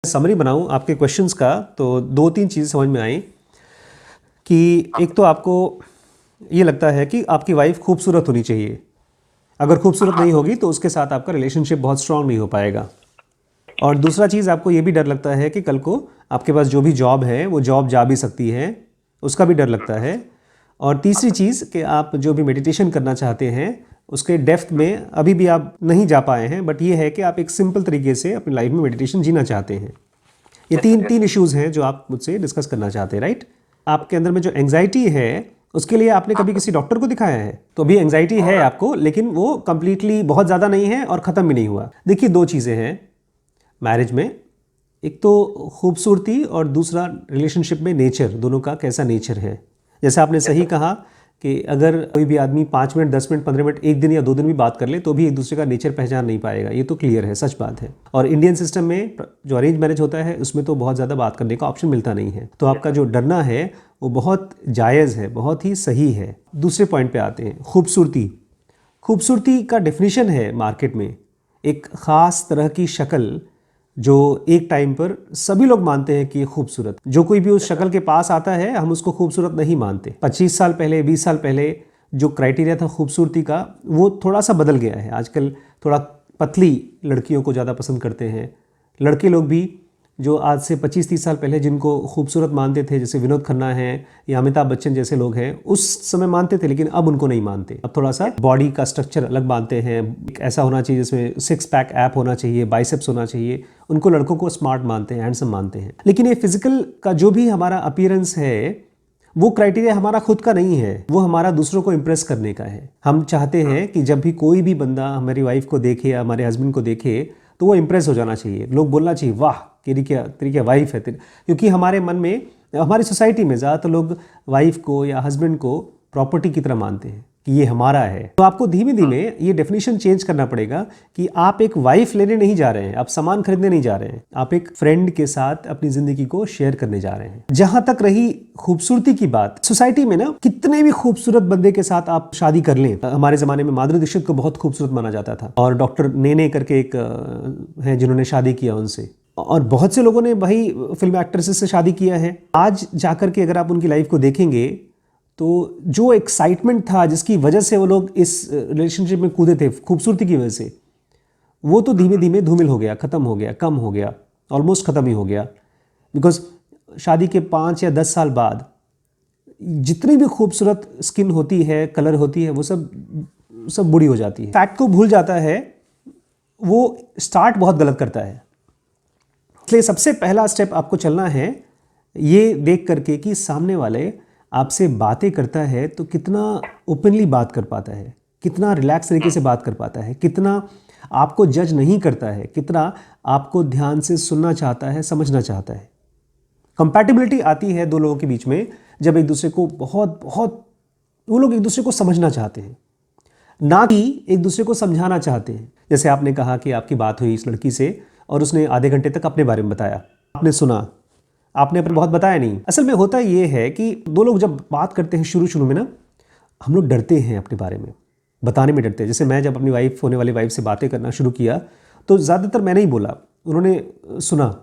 Summary बनाऊं आपके questions का तो दो तीन चीज़ समझ में आई कि एक तो आपको ये लगता है कि आपकी वाइफ खूबसूरत होनी चाहिए। अगर खूबसूरत नहीं होगी तो उसके साथ आपका रिलेशनशिप बहुत स्ट्रांग नहीं हो पाएगा। और दूसरा चीज़ आपको ये भी डर लगता है कि कल को आपके पास जो भी जॉब है वो जॉब जा भी सकती है, उसका भी डर लगता है। और तीसरी चीज़ कि आप जो भी मेडिटेशन करना चाहते हैं उसके डेप्थ में अभी भी आप नहीं जा पाए हैं, बट ये है कि आप एक सिंपल तरीके से अपनी लाइफ में मेडिटेशन जीना चाहते हैं। ये तीन इश्यूज़ हैं जो आप मुझसे डिस्कस करना चाहते हैं, राइट? आपके अंदर में जो एंग्जाइटी है उसके लिए आपने कभी किसी डॉक्टर को दिखाया है? तो अभी एंग्जाइटी है आपको, लेकिन वो कंप्लीटली बहुत ज़्यादा नहीं है और ख़त्म भी नहीं हुआ। देखिए, दो चीज़ें हैं मैरिज में, एक तो खूबसूरती और दूसरा रिलेशनशिप में नेचर, दोनों का कैसा नेचर है। जैसे आपने सही कहा कि अगर कोई भी आदमी 5 मिनट 10 मिनट 15 मिनट 1 दिन या 2 दिन भी बात कर ले तो भी एक दूसरे का नेचर पहचान नहीं पाएगा, ये तो क्लियर है, सच बात है। और इंडियन सिस्टम में जो अरेंज मैरिज होता है उसमें तो बहुत ज़्यादा बात करने का ऑप्शन मिलता नहीं है। तो आपका जो डरना है वो बहुत जायज़ है, बहुत ही सही है। दूसरे पॉइंट पे आते हैं, खूबसूरती। खूबसूरती का डेफिनेशन है मार्केट में एक ख़ास तरह की शक्ल जो एक टाइम पर सभी लोग मानते हैं कि ये खूबसूरत। जो कोई भी उस शक्ल के पास आता है हम उसको खूबसूरत नहीं मानते। 25 साल पहले 20 साल पहले जो क्राइटेरिया था खूबसूरती का वो थोड़ा सा बदल गया है। आजकल थोड़ा पतली लड़कियों को ज़्यादा पसंद करते हैं। लड़के लोग भी जो आज से 25-30 साल पहले जिनको खूबसूरत मानते थे, जैसे विनोद खन्ना हैं या अमिताभ बच्चन जैसे लोग हैं, उस समय मानते थे, लेकिन अब उनको नहीं मानते। अब थोड़ा सा बॉडी का स्ट्रक्चर अलग मानते हैं। एक ऐसा होना चाहिए जिसमें 6 पैक ऐप होना चाहिए, बाइसेप्स होना चाहिए। उनको लड़कों को स्मार्ट मानते हैं, हैंडसम मानते हैं। लेकिन ये फिजिकल का जो भी हमारा अपीयरेंस है वो क्राइटेरिया हमारा खुद का नहीं है, वो हमारा दूसरों को इम्प्रेस करने का है। हम चाहते हैं कि जब भी कोई भी बंदा हमारी वाइफ को देखे या हमारे हस्बैंड को देखे तो वो इम्प्रेस हो जाना चाहिए। लोग बोलना चाहिए, वाह तेरी क्या वाइफ है। क्योंकि हमारे मन में, हमारी सोसाइटी में ज़्यादातर लोग वाइफ को या हस्बैंड को प्रॉपर्टी की तरह मानते हैं कि ये हमारा है। तो आपको धीमे धीमे ये डेफिनेशन चेंज करना पड़ेगा कि आप एक वाइफ लेने नहीं जा रहे हैं, आप सामान खरीदने नहीं जा रहे हैं, आप एक फ्रेंड के साथ अपनी जिंदगी को शेयर करने जा रहे हैं। जहां तक रही खूबसूरती की बात, सोसाइटी में ना कितने भी खूबसूरत बंदे के साथ आप शादी कर लें। हमारे जमाने में माधुरी दीक्षित को बहुत खूबसूरत माना जाता था और डॉक्टर नेने करके एक है जिन्होंने शादी किया उनसे, और बहुत से लोगों ने भाई फिल्म एक्ट्रेसेस से शादी किया है। आज जाकर के अगर आप उनकी लाइफ को देखेंगे तो जो एक्साइटमेंट था जिसकी वजह से वो लोग इस रिलेशनशिप में कूदे थे खूबसूरती की वजह से, वो तो धीमे धीमे धूमिल हो गया, ख़त्म हो गया, कम हो गया, ऑलमोस्ट ख़त्म ही हो गया। बिकॉज शादी के 5 या 10 साल बाद जितनी भी खूबसूरत स्किन होती है, कलर होती है, वो सब बुरी हो जाती है। फैक्ट को भूल जाता है, वो स्टार्ट बहुत गलत करता है। इसलिए सबसे पहला स्टेप आपको चलना है ये देख करके कि सामने वाले आपसे बातें करता है तो कितना ओपनली बात कर पाता है, कितना रिलैक्स तरीके से बात कर पाता है, कितना आपको जज नहीं करता है, कितना आपको ध्यान से सुनना चाहता है, समझना चाहता है। कंपैटिबिलिटी आती है दो लोगों के बीच में जब एक दूसरे को वो लोग एक दूसरे को समझना चाहते हैं, ना कि एक दूसरे को समझाना चाहते हैं। जैसे आपने कहा कि आपकी बात हुई इस लड़की से और उसने आधे घंटे तक अपने बारे में बताया, आपने सुना, आपने अपने बहुत बताया नहीं। असल में होता ये है कि दो लोग जब बात करते हैं शुरू में ना, हम लोग डरते हैं अपने बारे में बताने में, डरते हैं। जैसे मैं जब अपनी वाइफ, होने वाली वाइफ से बातें करना शुरू किया तो ज़्यादातर मैंने ही बोला, उन्होंने सुना,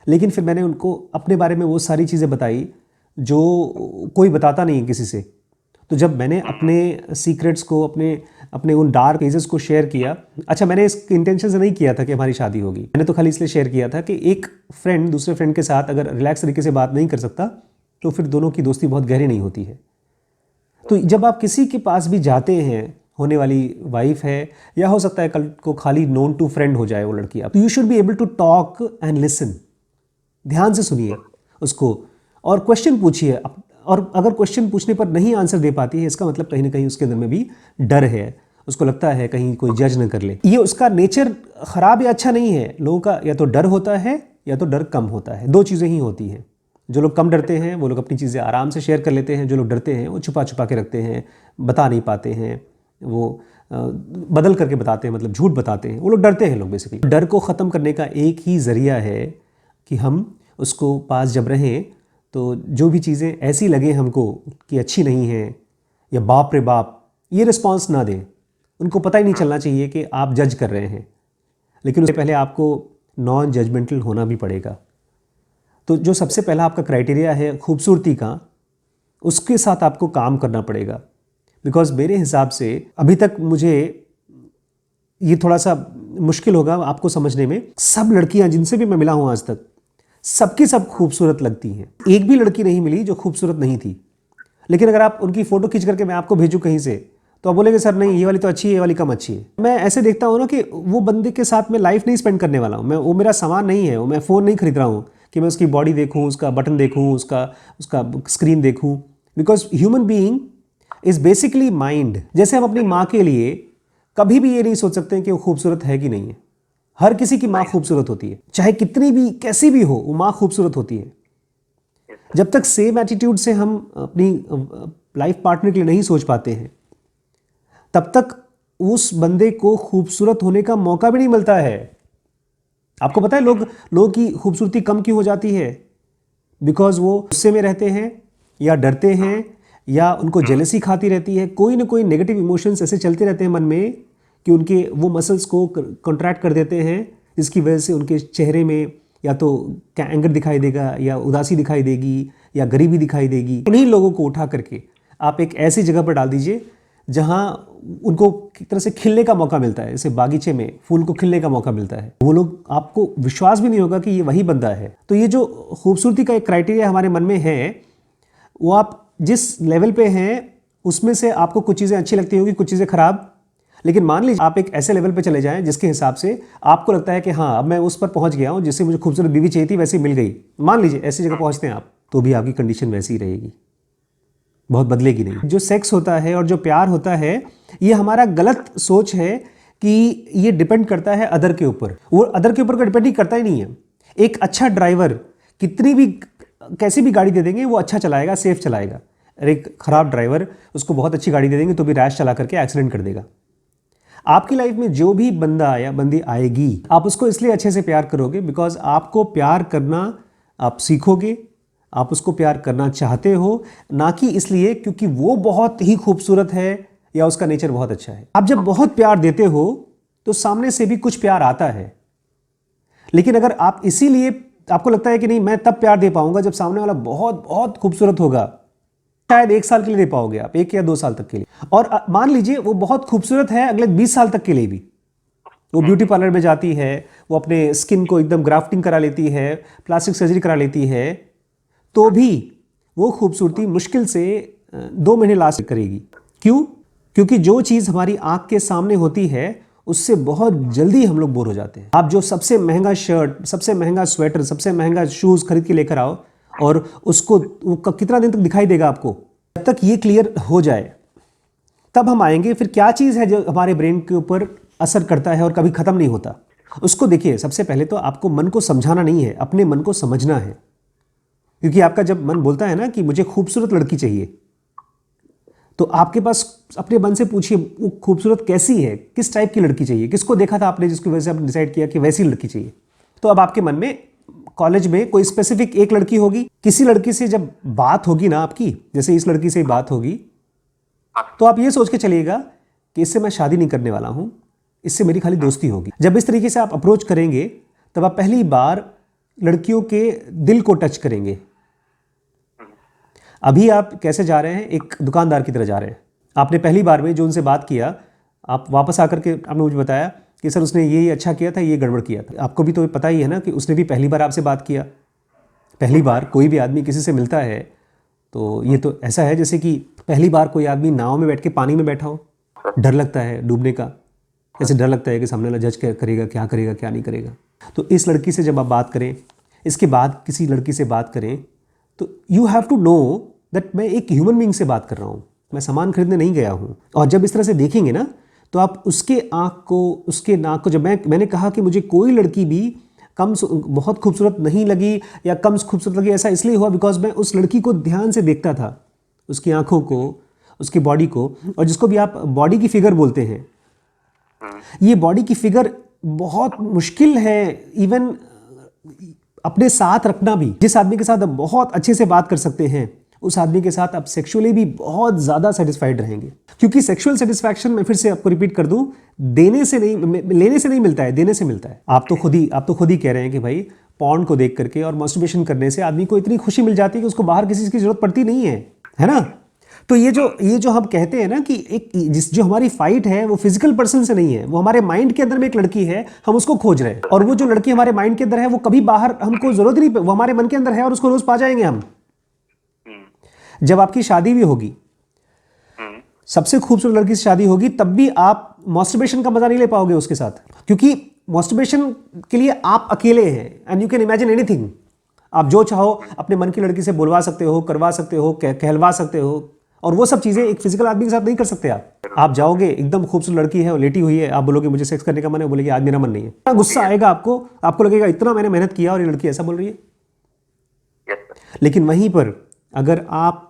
लेकिन फिर मैंने उनको अपने बारे में वो सारी चीज़ें बताई जो कोई बताता नहीं है किसी से। तो जब मैंने अपने सीक्रेट्स को, अपने उन डार्क पेजेस को शेयर किया, अच्छा मैंने इस इंटेंशन से नहीं किया था कि हमारी शादी होगी, मैंने तो खाली इसलिए शेयर किया था कि एक फ्रेंड दूसरे फ्रेंड के साथ अगर रिलैक्स तरीके से बात नहीं कर सकता तो फिर दोनों की दोस्ती बहुत गहरी नहीं होती है। तो जब आप किसी के पास भी जाते हैं, होने वाली वाइफ है या हो सकता है कल को खाली नोन टू फ्रेंड हो जाए वो लड़की, आप, तो you should be able to talk and listen. ध्यान से सुनिए उसको और क्वेश्चन पूछिए। और अगर क्वेश्चन पूछने पर नहीं आंसर दे पाती है, इसका मतलब कहीं ना कहीं उसके अंदर में भी डर है। उसको लगता है कहीं कोई जज न कर ले। ये उसका नेचर ख़राब या अच्छा नहीं है। लोगों का या तो डर होता है या तो डर कम होता है, दो चीज़ें ही होती हैं। जो लोग कम डरते हैं वो लोग अपनी चीज़ें आराम से शेयर कर लेते हैं, जो लोग डरते हैं वो छुपा छुपा के रखते हैं, बता नहीं पाते हैं, वो बदल करके बताते हैं, मतलब झूठ बताते हैं। वो लोग डरते हैं। लोग बेसिकली डर को ख़त्म करने का एक ही ज़रिया है कि हम उसको पास जब रहें तो जो भी चीज़ें ऐसी लगे हमको कि अच्छी नहीं हैं या बाप रे बाप, ये रिस्पांस ना दें। उनको पता ही नहीं चलना चाहिए कि आप जज कर रहे हैं, लेकिन उससे पहले आपको नॉन जजमेंटल होना भी पड़ेगा। तो जो सबसे पहला आपका क्राइटेरिया है खूबसूरती का, उसके साथ आपको काम करना पड़ेगा। बिकॉज मेरे हिसाब से अभी तक मुझे ये थोड़ा सा मुश्किल होगा आपको समझने में, सब लड़कियां जिनसे भी मैं मिला हूं आज तक, सबकी सब खूबसूरत लगती हैं। एक भी लड़की नहीं मिली जो खूबसूरत नहीं थी। लेकिन अगर आप उनकी फ़ोटो खींच करके मैं आपको भेजूँ कहीं से, तो आप बोलेंगे सर नहीं, ये वाली तो अच्छी है, ये वाली कम अच्छी है। मैं ऐसे देखता हूँ ना कि वो बंदे के साथ मैं लाइफ नहीं स्पेंड करने वाला हूँ। मैं, वो मेरा सामान नहीं है, वो मैं फ़ोन नहीं खरीद रहा हूँ कि मैं उसकी बॉडी देखूँ, उसका बटन देखूँ, उसका स्क्रीन देखूँ। Because human being is basically mind. जैसे हम अपनी माँ के लिए कभी भी ये नहीं सोच सकते कि वो खूबसूरत है कि नहीं है। हर किसी की माँ खूबसूरत होती है, चाहे कितनी भी कैसी भी हो, वो माँ खूबसूरत होती है। जब तक सेम एटीट्यूड से हम अपनी लाइफ पार्टनर के लिए नहीं सोच पाते हैं, तब तक उस बंदे को खूबसूरत होने का मौका भी नहीं मिलता है। आपको पता है लोगों की खूबसूरती कम क्यों हो जाती है? बिकॉज वो गुस्से में रहते हैं, या डरते हैं, या उनको जेलसी खाती रहती है। कोई ना कोई नेगेटिव इमोशंस ऐसे चलते रहते हैं मन में कि उनके वो मसल्स को कॉन्ट्रैक्ट कर देते हैं, जिसकी वजह से उनके चेहरे में या तो एंगर दिखाई देगा, या उदासी दिखाई देगी, या गरीबी दिखाई देगी। उन्हीं लोगों को उठा करके आप एक ऐसी जगह पर डाल दीजिए जहां उनको एक तरह से खिलने का मौका मिलता है। जैसे बागीचे में फूल को खिलने का मौका मिलता है। वो लोग, आपको विश्वास भी नहीं होगा कि ये वही बंदा है। तो ये जो खूबसूरती का एक क्राइटेरिया हमारे मन में है, वो आप जिस लेवल पे हैं उसमें से आपको कुछ चीज़ें अच्छी लगती होंगी, कुछ चीज़ें खराब। लेकिन मान लीजिए आप एक ऐसे लेवल पे चले जाएं जिसके हिसाब से आपको लगता है कि हाँ, अब मैं उस पर पहुंच गया हूं, जिससे मुझे खूबसूरत बीवी चाहिए थी वैसी मिल गई। मान लीजिए ऐसी जगह पहुंचते हैं आप, तो भी आपकी कंडीशन वैसी ही रहेगी, बहुत बदलेगी नहीं। जो सेक्स होता है और जो प्यार होता है, ये हमारा गलत सोच है कि ये डिपेंड करता है अदर के ऊपर। वो अदर के ऊपर का डिपेंड ही करता ही नहीं है। एक अच्छा ड्राइवर कितनी भी कैसी भी गाड़ी दे देंगे, वो अच्छा चलाएगा, सेफ चलाएगा। और एक खराब ड्राइवर, उसको बहुत अच्छी गाड़ी दे देंगे तो भी रैश चला करके एक्सीडेंट कर देगा। आपकी लाइफ में जो भी बंदा या बंदी आएगी, आप उसको इसलिए अच्छे से प्यार करोगे बिकॉज आपको प्यार करना आप सीखोगे, आप उसको प्यार करना चाहते हो, ना कि इसलिए क्योंकि वो बहुत ही खूबसूरत है या उसका नेचर बहुत अच्छा है। आप जब बहुत प्यार देते हो तो सामने से भी कुछ प्यार आता है। लेकिन अगर आप इसीलिए आपको लगता है कि नहीं, मैं तब प्यार दे पाऊंगा जब सामने वाला बहुत बहुत खूबसूरत होगा, शायद 1 साल के लिए दे पाओगे आप, 1 या 2 साल तक के लिए। और मान लीजिए वो बहुत खूबसूरत है अगले 20 साल तक के लिए भी। वो ब्यूटी पार्लर में जाती है, वो अपने स्किन को एकदम ग्राफ्टिंग करा लेती है, प्लास्टिक सर्जरी करा लेती है, तो भी वो खूबसूरती मुश्किल से 2 महीने लास्ट करेगी। क्यों? क्योंकि जो चीज़ हमारी आंख के सामने होती है उससे बहुत जल्दी हम लोग बोर हो जाते हैं। आप जो सबसे महंगा शर्ट, सबसे महंगा स्वेटर, सबसे महंगा शूज़ खरीद के लेकर आओ, और उसको कितना दिन तक दिखाई देगा आपको? जब तक ये क्लियर हो जाए तब हम आएंगे। फिर क्या चीज़ है जो हमारे ब्रेन के ऊपर असर करता है और कभी ख़त्म नहीं होता, उसको देखिए। सबसे पहले तो आपको मन को समझाना नहीं है, अपने मन को समझना है। क्योंकि आपका जब मन बोलता है ना कि मुझे खूबसूरत लड़की चाहिए, तो आपके पास अपने मन से पूछिए वो खूबसूरत कैसी है, किस टाइप की लड़की चाहिए, किसको देखा था आपने जिसकी वजह से आपने डिसाइड किया कि वैसी लड़की चाहिए। तो अब आपके मन में कॉलेज में कोई स्पेसिफिक एक लड़की होगी। किसी लड़की से जब बात होगी ना आपकी, जैसे इस लड़की से बात होगी, तो आप ये सोच के चलिएगा कि इससे मैं शादी नहीं करने वाला हूं, इससे मेरी खाली दोस्ती होगी। जब इस तरीके से आप अप्रोच करेंगे तब आप पहली बार लड़कियों के दिल को टच करेंगे। अभी आप कैसे जा रहे हैं? एक दुकानदार की तरह जा रहे हैं। आपने पहली बार में जो उनसे बात किया, आप वापस आकर के आपने मुझे बताया कि सर उसने ये अच्छा किया था, ये गड़बड़ किया था। आपको भी तो पता ही है ना कि उसने भी पहली बार आपसे बात किया। पहली बार कोई भी आदमी किसी से मिलता है तो ये तो ऐसा है जैसे कि पहली बार कोई आदमी नाव में बैठ के पानी में बैठा हो, डर लगता है डूबने का। जैसे डर लगता है कि सामने वाला जज करेगा, क्या करेगा, क्या नहीं करेगा। तो इस लड़की से जब आप बात करें, इसके बाद किसी लड़की से बात करें, तो you have to know that मैं एक ह्यूमन बीइंग से बात कर रहा हूँ, मैं सामान खरीदने नहीं गया हूँ। और जब इस तरह से देखेंगे ना, तो आप उसके आँख को, उसके नाक को, जब मैंने कहा कि मुझे कोई लड़की भी बहुत खूबसूरत नहीं लगी या कम खूबसूरत लगी, ऐसा इसलिए हुआ बिकॉज मैं उस लड़की को ध्यान से देखता था, उसकी आँखों को, उसकी बॉडी को। और जिसको भी आप बॉडी की फिगर बोलते हैं, ये बॉडी की फिगर बहुत मुश्किल है इवन अपने साथ रखना भी। जिस आदमी के साथ आप बहुत अच्छे से बात कर सकते हैं, उस आदमी के साथ आप सेक्सुअली भी बहुत ज़्यादा सेटिस्फाइड रहेंगे। क्योंकि सेक्सुअल सेटिस्फैक्शन, मैं फिर से आपको रिपीट कर दूं, देने से नहीं, लेने से नहीं मिलता है, देने से मिलता है। आप तो खुद ही कह रहे हैं कि भाई पॉर्न को देख करके और मास्टरबेशन करने से आदमी को इतनी खुशी मिल जाती है कि उसको बाहर किसी चीज़ की जरूरत पड़ती नहीं है ना। तो ये जो हम कहते हैं ना कि जो हमारी फाइट है वो फिजिकल पर्सन से नहीं है, वो हमारे माइंड के अंदर में एक लड़की है, हम उसको खोज रहे हैं। और वो जो लड़की हमारे माइंड के अंदर है वो कभी बाहर हमको जरूरत नहीं, वो हमारे मन के अंदर है और उसको रोज पा जाएंगे हम। जब आपकी शादी भी होगी, सबसे खूबसूरत लड़की से शादी होगी, तब भी आप मास्टरबेशन का मजा नहीं ले पाओगे उसके साथ, क्योंकि मास्टरबेशन के लिए आप अकेले हैं and you can imagine anything. आप जो चाहो अपने मन की लड़की से बोलवा सकते हो, करवा सकते हो, कहलवा सकते हो, और वो सब चीजें एक फिजिकल आदमी के साथ नहीं कर सकते आप जाओगे, एकदम खूबसूरत लड़की है, लेटी हुई है, आप बोलोगे मुझे सेक्स करने का मन है, बोलेगी आज मेरा मन नहीं है। इतना गुस्सा आएगा आपको लगेगा इतना मैंने मेहनत किया और ये लड़की ऐसा बोल रही है। लेकिन वहीं पर अगर आप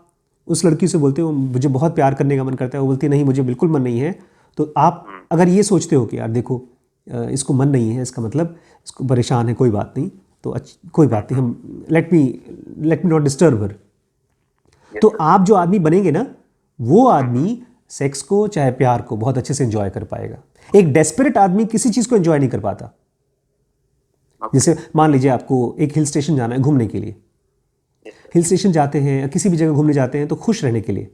उस लड़की से बोलते हो मुझे बहुत प्यार करने का मन करता है, वो बोलती है नहीं मुझे बिल्कुल मन नहीं है, तो आप अगर ये सोचते हो कि यार देखो इसको मन नहीं है, इसका मतलब इसको परेशान है, कोई बात नहीं, तो कोई बात नहीं, हम let me not disturb her, तो आप जो आदमी बनेंगे ना, वो आदमी सेक्स को चाहे प्यार को बहुत अच्छे से एंजॉय कर पाएगा। एक डेस्परेट आदमी किसी चीज को एंजॉय नहीं कर पाता। जैसे मान लीजिए आपको एक हिल स्टेशन जाना है घूमने के लिए, हिल स्टेशन जाते हैं, किसी भी जगह घूमने जाते हैं तो खुश रहने के लिए,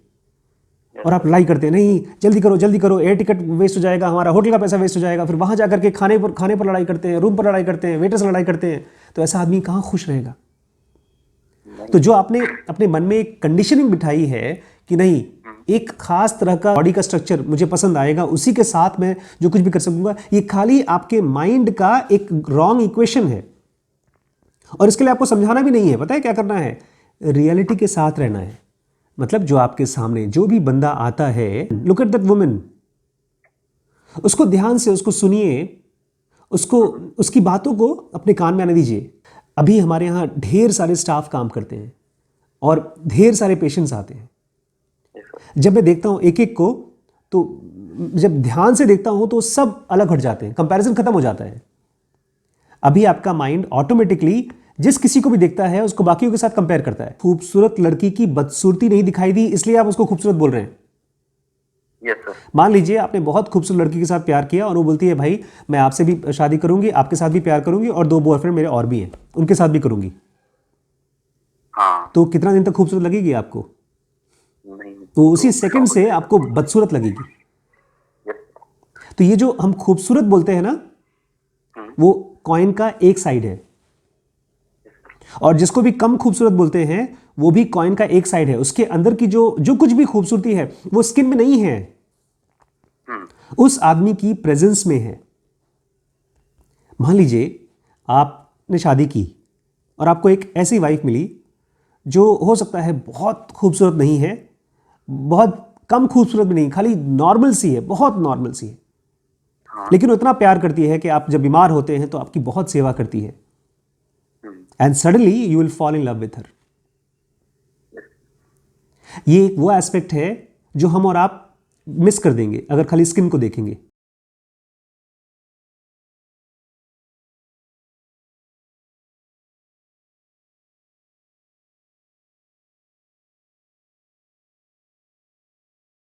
और आप लड़ाई करते हैं, नहीं जल्दी करो, एयर टिकट वेस्ट हो जाएगा, हमारा होटल का पैसा वेस्ट हो जाएगा, फिर वहां जाकर के खाने पर लड़ाई करते हैं, रूम पर लड़ाई करते हैं, वेटर से लड़ाई करते हैं, तो ऐसा आदमी कहाँ खुश रहेगा। तो जो आपने अपने मन में एक कंडीशनिंग बिठाई है कि नहीं एक खास तरह का बॉडी का स्ट्रक्चर मुझे पसंद आएगा, उसी के साथ मैं जो कुछ भी कर सकूंगा, ये खाली आपके माइंड का एक रॉन्ग इक्वेशन है। और इसके लिए आपको समझाना भी नहीं है, पता है क्या करना है, रियलिटी के साथ रहना है। मतलब जो आपके सामने जो भी बंदा आता है, लुक एट दैट वुमन, उसको ध्यान से उसको सुनिए, उसकी बातों को अपने कान में आने दीजिए। अभी हमारे यहाँ ढेर सारे स्टाफ काम करते हैं और ढेर सारे पेशेंट्स आते हैं। जब मैं देखता हूँ एक एक को, तो जब ध्यान से देखता हूँ तो सब अलग हट जाते हैं, कंपैरिजन खत्म हो जाता है। अभी आपका माइंड ऑटोमेटिकली जिस किसी को भी देखता है उसको बाकियों के साथ कंपेयर करता है। खूबसूरत लड़की की बदसूरती नहीं दिखाई दी इसलिए आप उसको खूबसूरत बोल रहे हैं। मान लीजिए आपने बहुत खूबसूरत लड़की के साथ प्यार किया और वो बोलती है भाई मैं आपसे भी शादी करूंगी, आपके साथ भी प्यार करूंगी, और 2 बॉयफ्रेंड मेरे और भी हैं, उनके साथ भी करूंगी। तो कितना दिन तक खूबसूरत लगेगी आपको? नहीं। तो उसी सेकंड से आपको बदसूरत लगेगी। तो ये जो हम खूबसूरत बोलते हैं ना, वो कॉइन का एक साइड है, और जिसको भी कम खूबसूरत बोलते हैं वो भी कॉइन का एक साइड है। उसके अंदर की जो कुछ भी खूबसूरती है वो स्किन में नहीं है, उस आदमी की प्रेजेंस में है। मान लीजिए आपने शादी की और आपको एक ऐसी वाइफ मिली जो हो सकता है बहुत खूबसूरत नहीं है, बहुत कम खूबसूरत भी नहीं, खाली नॉर्मल सी है, बहुत नॉर्मल सी है, लेकिन उतना प्यार करती है कि आप जब बीमार होते हैं तो आपकी बहुत सेवा करती है, and suddenly you will fall in love with her. ये वो एस्पेक्ट है जो हम और आप मिस कर देंगे अगर खाली स्किन को देखेंगे।